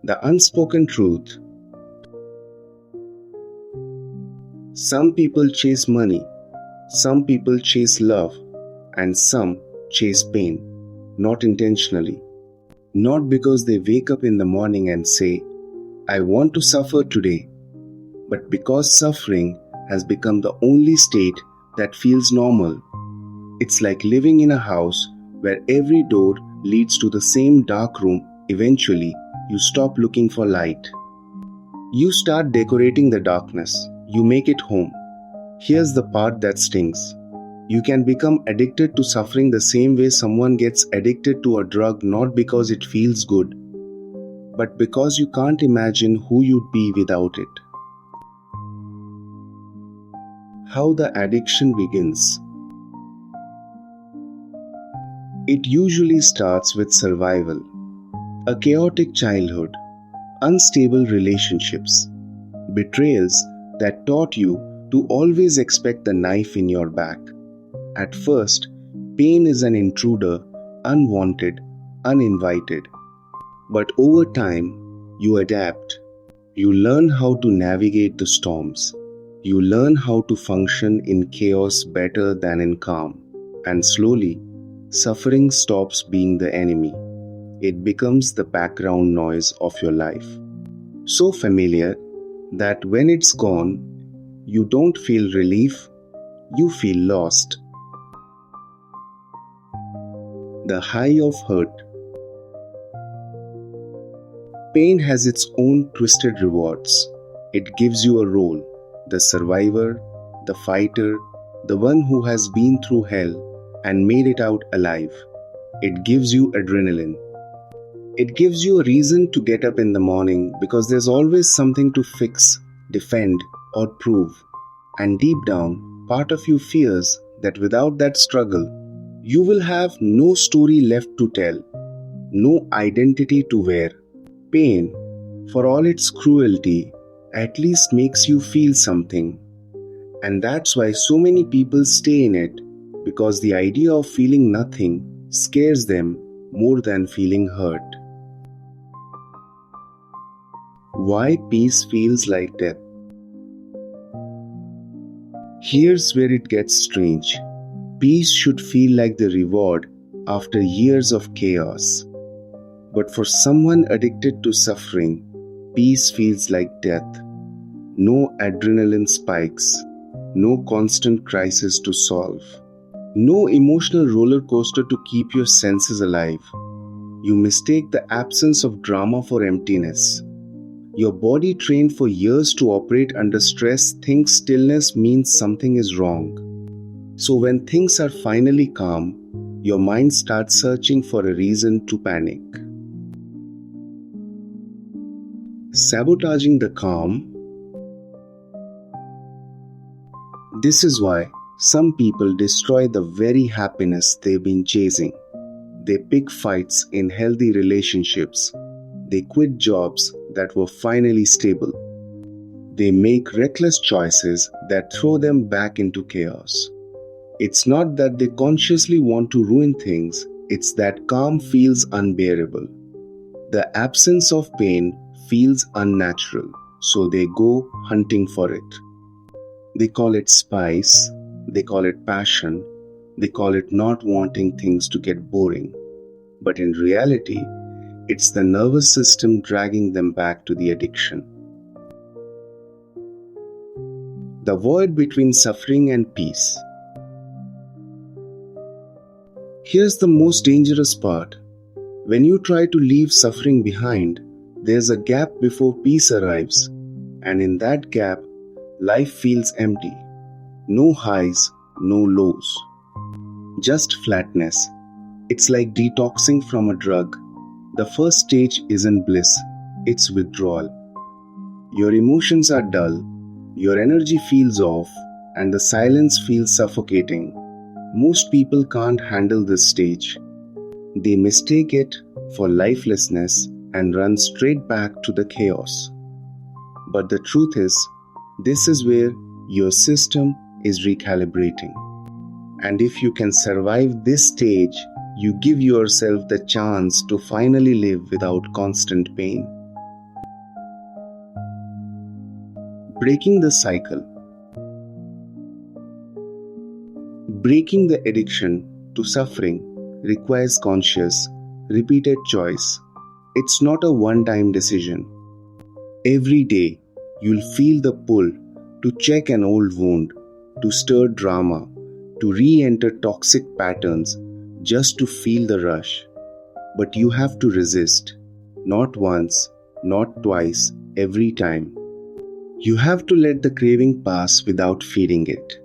The unspoken truth. Some people chase money, some people chase love, and some chase pain, not intentionally. Not because they wake up in the morning and say, I want to suffer today, but because suffering has become the only state that feels normal. It's like living in a house where every door leads to the same dark room. Eventually, you stop looking for light. You start decorating the darkness. You make it home. Here's the part that stings. You can become addicted to suffering the same way someone gets addicted to a drug, not because it feels good, but because you can't imagine who you'd be without it. How the addiction begins. It usually starts with survival. A chaotic childhood, unstable relationships, betrayals that taught you to always expect the knife in your back. At first, pain is an intruder, unwanted, uninvited. But over time, you adapt. You learn how to navigate the storms. You learn how to function in chaos better than in calm. And slowly, suffering stops being the enemy. It becomes the background noise of your life. So familiar that when it's gone, you don't feel relief, you feel lost. The high of hurt. Pain has its own twisted rewards. It gives you a role, the survivor, the fighter, the one who has been through hell and made it out alive. It gives you adrenaline. It gives you a reason to get up in the morning because there's always something to fix, defend, or prove. And deep down, part of you fears that without that struggle, you will have no story left to tell, no identity to wear. Pain, for all its cruelty, at least makes you feel something. And that's why so many people stay in it, because the idea of feeling nothing scares them more than feeling hurt. Why peace feels like death. Here's where it gets strange. Peace should feel like the reward after years of chaos. But for someone addicted to suffering, peace feels like death. No adrenaline spikes, no constant crisis to solve, no emotional roller coaster to keep your senses alive. You mistake the absence of drama for emptiness. Your body, trained for years to operate under stress, thinks stillness means something is wrong. So when things are finally calm, your mind starts searching for a reason to panic. Sabotaging the calm. This is why some people destroy the very happiness they've been chasing. They pick fights in healthy relationships. They quit jobs that were finally stable. They make reckless choices that throw them back into chaos. It's not that they consciously want to ruin things, it's that calm feels unbearable. The absence of pain feels unnatural, so they go hunting for it. They call it spice, they call it passion, they call it not wanting things to get boring. But in reality, it's the nervous system dragging them back to the addiction. The void between suffering and peace. Here's the most dangerous part. When you try to leave suffering behind, there's a gap before peace arrives. And in that gap, life feels empty. No highs, no lows. Just flatness. It's like detoxing from a drug. The first stage isn't bliss, it's withdrawal. Your emotions are dull, your energy feels off, and the silence feels suffocating. Most people can't handle this stage. They mistake it for lifelessness and run straight back to the chaos. But the truth is, this is where your system is recalibrating. And if you can survive this stage, you give yourself the chance to finally live without constant pain. Breaking the cycle. Breaking the addiction to suffering requires conscious, repeated choice. It's not a one-time decision. Every day, you'll feel the pull to check an old wound, to stir drama, to re-enter toxic patterns just to feel the rush. But you have to resist. Not once, not twice, every time. You have to let the craving pass without feeding it.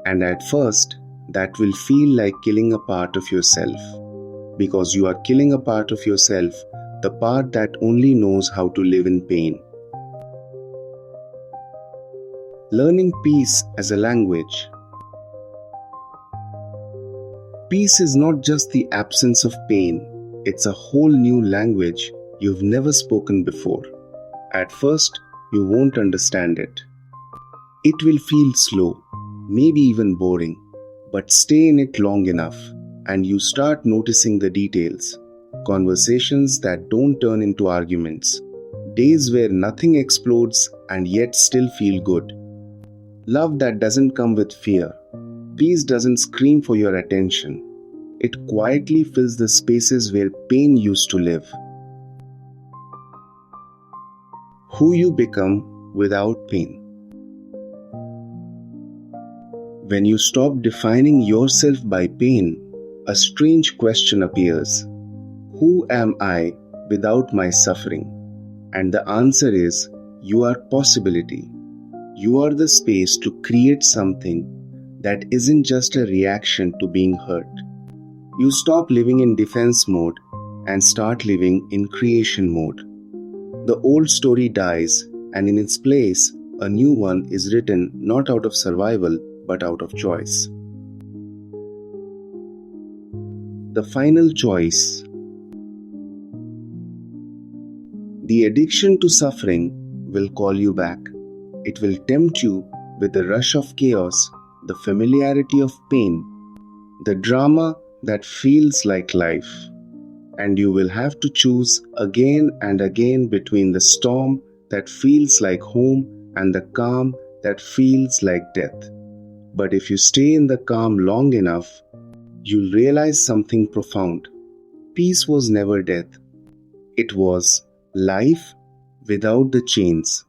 And at first, that will feel like killing a part of yourself. Because you are killing a part of yourself, the part that only knows how to live in pain. Learning peace as a language. Peace is not just the absence of pain, it's a whole new language you've never spoken before. At first, you won't understand it. It will feel slow, maybe even boring, but stay in it long enough and you start noticing the details. Conversations that don't turn into arguments. Days where nothing explodes and yet still feel good. Love that doesn't come with fear. Peace doesn't scream for your attention. It quietly fills the spaces where pain used to live. Who you become without pain. When you stop defining yourself by pain, a strange question appears. Who am I without my suffering? And the answer is, you are possibility. You are the space to create something that isn't just a reaction to being hurt. You stop living in defense mode and start living in creation mode. The old story dies, and in its place, a new one is written not out of survival but out of choice. The final choice. The addiction to suffering will call you back. It will tempt you with the rush of chaos, the familiarity of pain, the drama that feels like life. And you will have to choose again and again between the storm that feels like home and the calm that feels like death. But if you stay in the calm long enough, you'll realize something profound. Peace was never death. It was life without the chains.